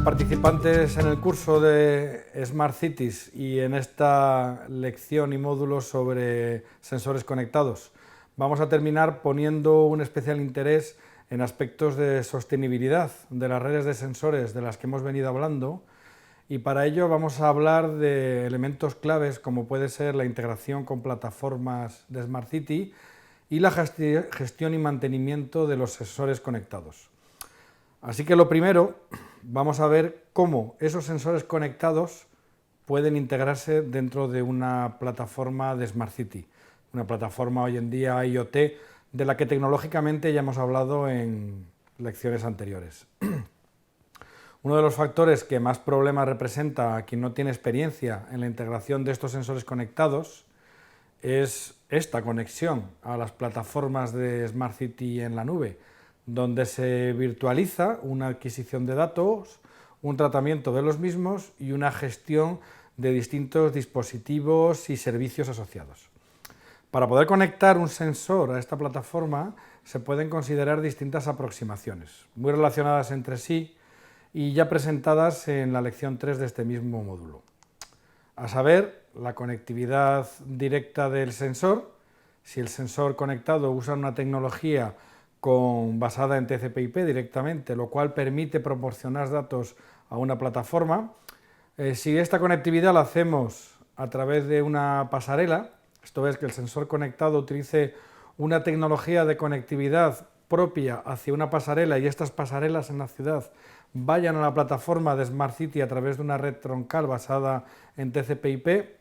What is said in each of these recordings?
participantes en el curso de Smart Cities y en esta lección y módulo sobre sensores conectados. Vamos a terminar poniendo un especial interés en aspectos de sostenibilidad de las redes de sensores de las que hemos venido hablando, y para ello vamos a hablar de elementos claves como puede ser la integración con plataformas de Smart City y la gestión y mantenimiento de los sensores conectados. Así que lo primero, vamos a ver cómo esos sensores conectados pueden integrarse dentro de una plataforma de Smart City, una plataforma hoy en día IoT, de la que tecnológicamente ya hemos hablado en lecciones anteriores. Uno de los factores que más problemas representa a quien no tiene experiencia en la integración de estos sensores conectados es esta conexión a las plataformas de Smart City en la nube, donde se virtualiza una adquisición de datos, un tratamiento de los mismos y una gestión de distintos dispositivos y servicios asociados. Para poder conectar un sensor a esta plataforma se pueden considerar distintas aproximaciones, muy relacionadas entre sí y ya presentadas en la lección 3 de este mismo módulo. A saber, la conectividad directa del sensor. Si el sensor conectado usa una tecnología basada en TCP/IP directamente, lo cual permite proporcionar datos a una plataforma. Si esta conectividad la hacemos a través de una pasarela, esto es que el sensor conectado utilice una tecnología de conectividad propia hacia una pasarela y estas pasarelas en la ciudad vayan a la plataforma de Smart City a través de una red troncal basada en TCP/IP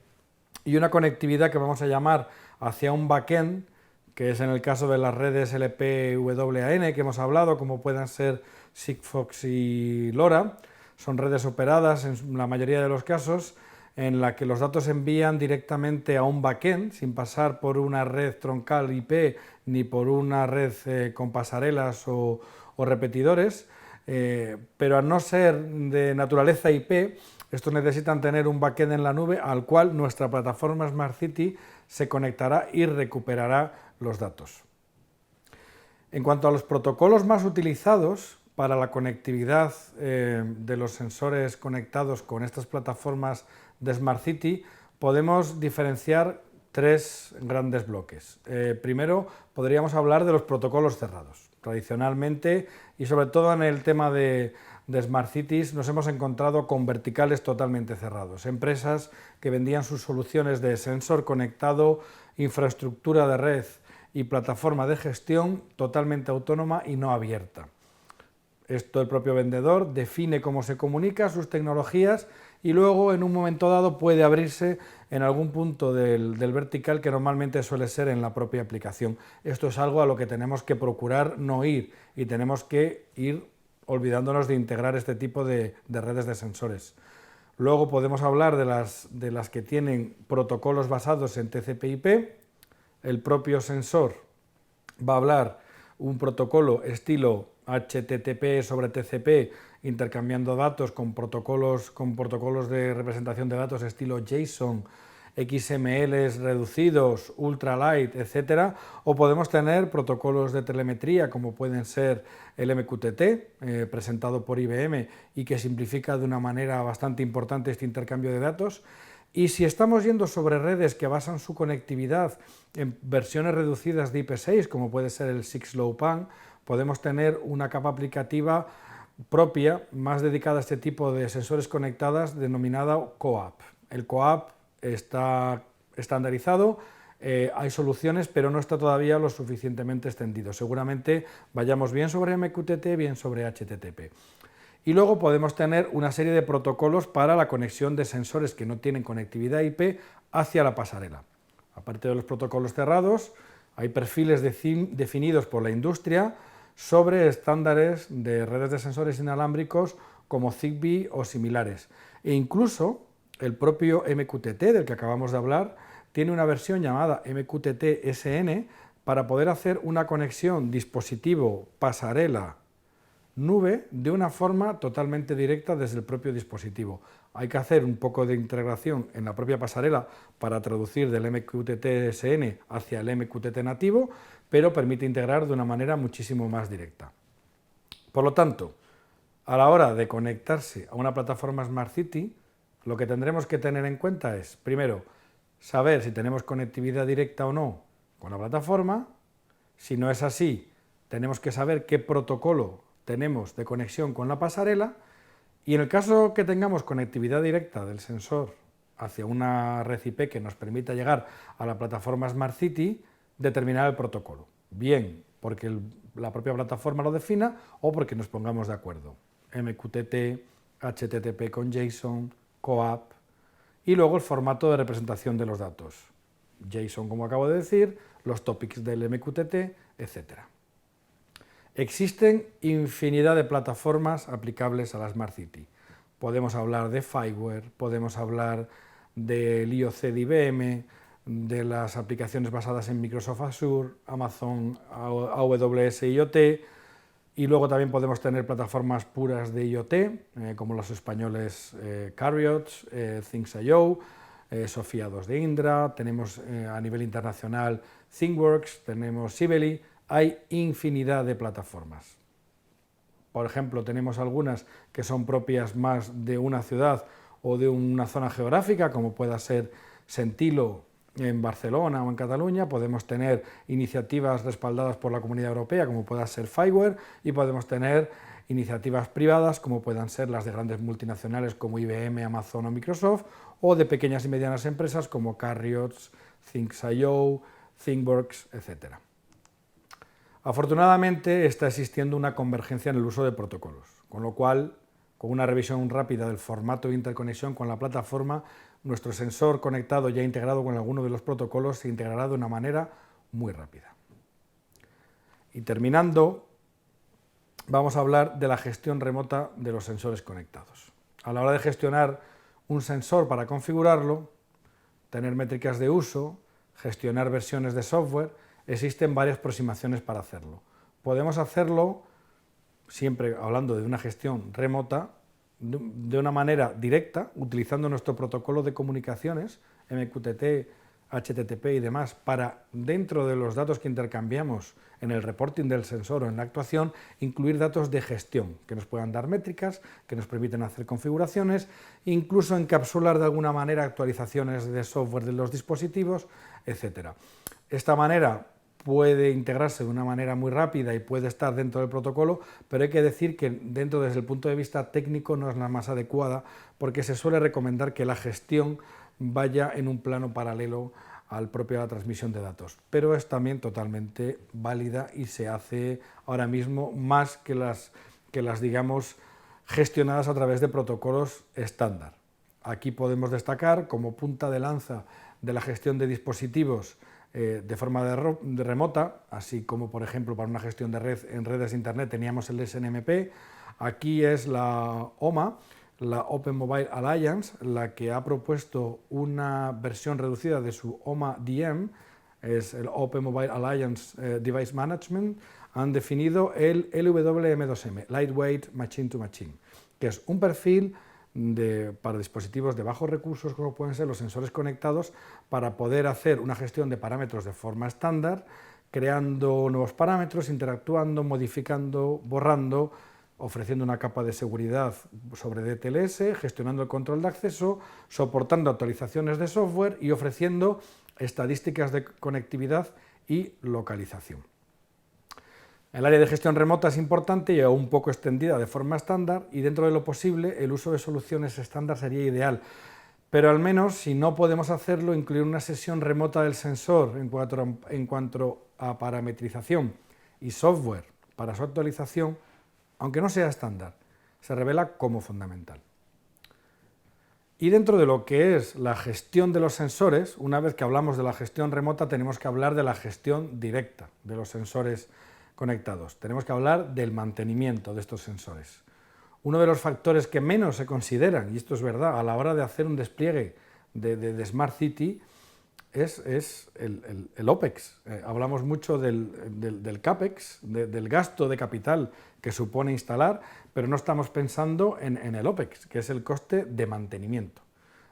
y una conectividad que vamos a llamar hacia un backend, que es en el caso de las redes LPWAN que hemos hablado, como puedan ser Sigfox y LoRa. Son redes operadas en la mayoría de los casos en la que los datos se envían directamente a un backend sin pasar por una red troncal IP ni por una red con pasarelas o repetidores, pero al no ser de naturaleza IP, estos necesitan tener un backend en la nube al cual nuestra plataforma Smart City se conectará y recuperará los datos. En cuanto a los protocolos más utilizados para la conectividad de los sensores conectados con estas plataformas de Smart City, podemos diferenciar tres grandes bloques. Primero, podríamos hablar de los protocolos cerrados. Tradicionalmente, y sobre todo en el tema de Smart Cities, nos hemos encontrado con verticales totalmente cerrados. Empresas que vendían sus soluciones de sensor conectado, infraestructura de red y plataforma de gestión totalmente autónoma y no abierta. Esto el propio vendedor define cómo se comunica, sus tecnologías, y luego en un momento dado puede abrirse en algún punto del vertical que normalmente suele ser en la propia aplicación. Esto es algo a lo que tenemos que procurar no ir y tenemos que ir olvidándonos de integrar este tipo de redes de sensores. Luego podemos hablar de las que tienen protocolos basados en TCP/IP. El propio sensor va a hablar un protocolo estilo HTTP sobre TCP, intercambiando datos con protocolos de representación de datos estilo JSON, XML reducidos, ultralight, etc. O podemos tener protocolos de telemetría como pueden ser el MQTT, presentado por IBM y que simplifica de una manera bastante importante este intercambio de datos. Y si estamos yendo sobre redes que basan su conectividad en versiones reducidas de IP6, como puede ser el 6LoWPAN, podemos tener una capa aplicativa propia, más dedicada a este tipo de sensores conectadas, denominada CoAP. El CoAP está estandarizado, hay soluciones, pero no está todavía lo suficientemente extendido. Seguramente vayamos bien sobre MQTT, bien sobre HTTP. Y luego podemos tener una serie de protocolos para la conexión de sensores que no tienen conectividad IP hacia la pasarela. Aparte de los protocolos cerrados, hay perfiles definidos por la industria sobre estándares de redes de sensores inalámbricos como Zigbee o similares. E incluso el propio MQTT, del que acabamos de hablar, tiene una versión llamada MQTT-SN para poder hacer una conexión dispositivo-pasarela nube de una forma totalmente directa desde el propio dispositivo. Hay que hacer un poco de integración en la propia pasarela para traducir del MQTT-SN hacia el MQTT nativo, pero permite integrar de una manera muchísimo más directa. Por lo tanto, A la hora de conectarse a una plataforma Smart City, lo que tendremos que tener en cuenta es, primero, saber si tenemos conectividad directa o no con la plataforma. Si no es así, tenemos que saber qué protocolo tenemos de conexión con la pasarela, y en el caso que tengamos conectividad directa del sensor hacia una red IP que nos permita llegar a la plataforma Smart City, determinar el protocolo, bien porque la propia plataforma lo defina o porque nos pongamos de acuerdo. MQTT, HTTP con JSON, COAP, y luego el formato de representación de los datos. JSON, como acabo de decir, los topics del MQTT, etc. Existen infinidad de plataformas aplicables a la Smart City. Podemos hablar de Fireware, podemos hablar del IoC de IBM, de las aplicaciones basadas en Microsoft Azure, Amazon AWS IoT, y luego también podemos tener plataformas puras de IoT, como los españoles Carriot, Things.io, Sofia 2 de Indra, tenemos a nivel internacional ThingWorx, tenemos Sibeli. Hay infinidad de plataformas. Por ejemplo, tenemos algunas que son propias más de una ciudad o de una zona geográfica, como pueda ser Sentilo en Barcelona o en Cataluña. Podemos tener iniciativas respaldadas por la Comunidad Europea, como pueda ser Fireware, y podemos tener iniciativas privadas, como puedan ser las de grandes multinacionales como IBM, Amazon o Microsoft, o de pequeñas y medianas empresas como Carriot, Things.io, ThingWorx, etc. Afortunadamente está existiendo una convergencia en el uso de protocolos, con lo cual, con una revisión rápida del formato de interconexión con la plataforma, nuestro sensor conectado ya integrado con alguno de los protocolos se integrará de una manera muy rápida. Y terminando, vamos a hablar de la gestión remota de los sensores conectados. A la hora de gestionar un sensor para configurarlo, tener métricas de uso, gestionar versiones de software, existen varias aproximaciones para hacerlo. Podemos hacerlo, siempre hablando de una gestión remota, de una manera directa, utilizando nuestro protocolo de comunicaciones, MQTT, HTTP y demás, para, dentro de los datos que intercambiamos en el reporting del sensor o en la actuación, incluir datos de gestión, que nos puedan dar métricas, que nos permiten hacer configuraciones, incluso encapsular de alguna manera actualizaciones de software de los dispositivos, etc. Esta manera puede integrarse de una manera muy rápida y puede estar dentro del protocolo, pero hay que decir que desde el punto de vista técnico no es la más adecuada, porque se suele recomendar que la gestión vaya en un plano paralelo al propio la transmisión de datos, pero es también totalmente válida y se hace ahora mismo más que las digamos, gestionadas a través de protocolos estándar. Aquí podemos destacar como punta de lanza de la gestión de dispositivos de forma remota, así como por ejemplo para una gestión de red en redes de internet teníamos el SNMP. Aquí es la OMA, la Open Mobile Alliance, la que ha propuesto una versión reducida de su OMA DM, es el Open Mobile Alliance Device Management. Han definido el LWM2M, Lightweight Machine to Machine, que es un perfil para dispositivos de bajos recursos, como pueden ser los sensores conectados, para poder hacer una gestión de parámetros de forma estándar, creando nuevos parámetros, interactuando, modificando, borrando, ofreciendo una capa de seguridad sobre DTLS, gestionando el control de acceso, soportando actualizaciones de software y ofreciendo estadísticas de conectividad y localización. El área de gestión remota es importante y un poco extendida de forma estándar, y dentro de lo posible el uso de soluciones estándar sería ideal, pero al menos si no podemos hacerlo, incluir una sesión remota del sensor en cuanto a parametrización y software para su actualización, aunque no sea estándar, se revela como fundamental. Y dentro de lo que es la gestión de los sensores, una vez que hablamos de la gestión remota, tenemos que hablar de la gestión directa de los sensores conectados. Tenemos que hablar del mantenimiento de estos sensores. Uno de los factores que menos se consideran, y esto es verdad, a la hora de hacer un despliegue de Smart City, es el OPEX. Hablamos mucho del CAPEX, del gasto de capital que supone instalar, pero no estamos pensando en el OPEX, que es el coste de mantenimiento.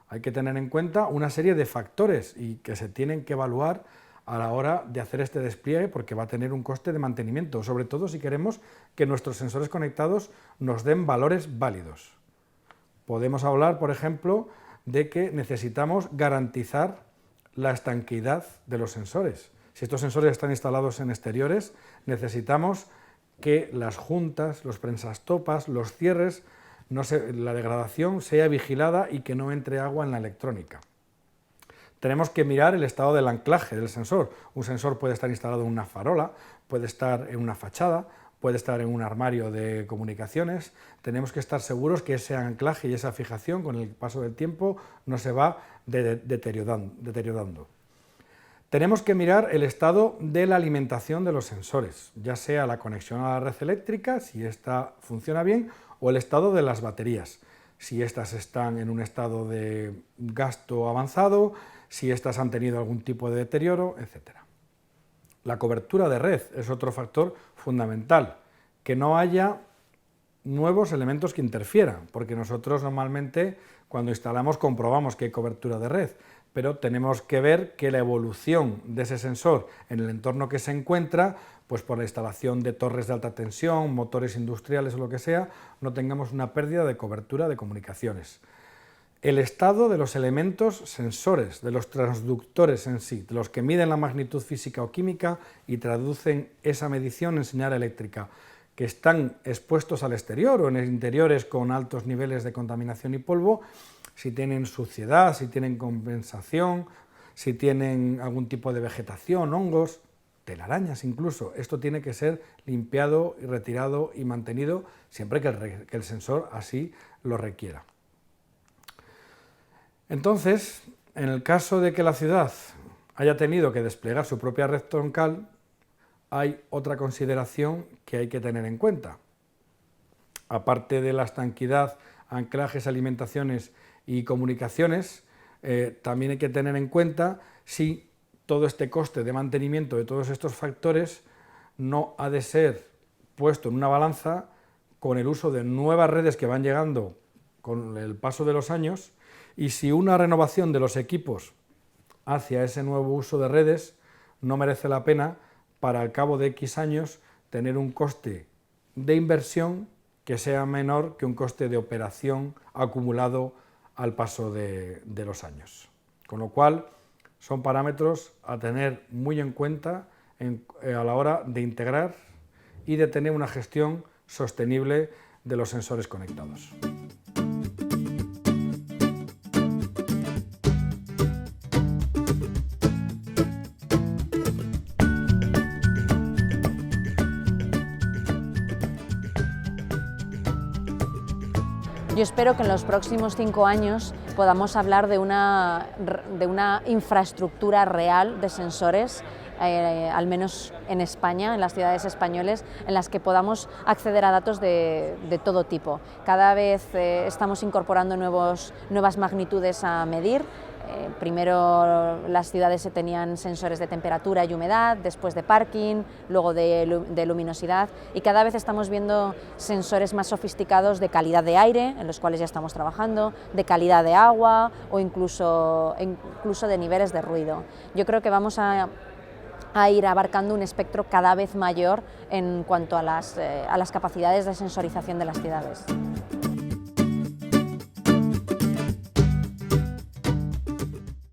Hay que tener en cuenta una serie de factores y que se tienen que evaluar a la hora de hacer este despliegue, porque va a tener un coste de mantenimiento, sobre todo si queremos que nuestros sensores conectados nos den valores válidos. Podemos hablar, por ejemplo, de que necesitamos garantizar la estanqueidad de los sensores. Si estos sensores están instalados en exteriores, necesitamos que las juntas, los prensastopas, los cierres, la degradación sea vigilada y que no entre agua en la electrónica. Tenemos que mirar el estado del anclaje del sensor. Un sensor puede estar instalado en una farola, puede estar en una fachada, puede estar en un armario de comunicaciones. Tenemos que estar seguros que ese anclaje y esa fijación con el paso del tiempo no se va deteriorando. Tenemos que mirar el estado de la alimentación de los sensores, ya sea la conexión a la red eléctrica, si esta funciona bien, o el estado de las baterías, si estas están en un estado de gasto avanzado, si estas han tenido algún tipo de deterioro, etc. La cobertura de red es otro factor fundamental, que no haya nuevos elementos que interfieran, porque nosotros normalmente cuando instalamos comprobamos que hay cobertura de red, pero tenemos que ver que la evolución de ese sensor en el entorno que se encuentra, pues por la instalación de torres de alta tensión, motores industriales o lo que sea, no tengamos una pérdida de cobertura de comunicaciones. El estado de los elementos sensores, de los transductores en sí, de los que miden la magnitud física o química y traducen esa medición en señal eléctrica, que están expuestos al exterior o en interiores con altos niveles de contaminación y polvo, si tienen suciedad, si tienen compensación, si tienen algún tipo de vegetación, hongos, telarañas incluso. Esto tiene que ser limpiado y retirado y mantenido siempre que el sensor así lo requiera. Entonces, en el caso de que la ciudad haya tenido que desplegar su propia red troncal, hay otra consideración que hay que tener en cuenta. Aparte de la estanqueidad, anclajes, alimentaciones y comunicaciones, también hay que tener en cuenta si todo este coste de mantenimiento de todos estos factores no ha de ser puesto en una balanza con el uso de nuevas redes que van llegando con el paso de los años, y si una renovación de los equipos hacia ese nuevo uso de redes no merece la pena para al cabo de X años tener un coste de inversión que sea menor que un coste de operación acumulado al paso de los años. Con lo cual, son parámetros a tener muy en cuenta a la hora de integrar y de tener una gestión sostenible de los sensores conectados. Yo espero que en los próximos 5 años podamos hablar de una infraestructura real de sensores, al menos en España, en las ciudades españolas, en las que podamos acceder a datos de todo tipo. Cada vez estamos incorporando nuevas magnitudes a medir. Primero las ciudades tenían sensores de temperatura y humedad, después de parking, luego de luminosidad, y cada vez estamos viendo sensores más sofisticados de calidad de aire, en los cuales ya estamos trabajando, de calidad de agua o incluso de niveles de ruido. Yo creo que vamos a ir abarcando un espectro cada vez mayor en cuanto a las capacidades de sensorización de las ciudades.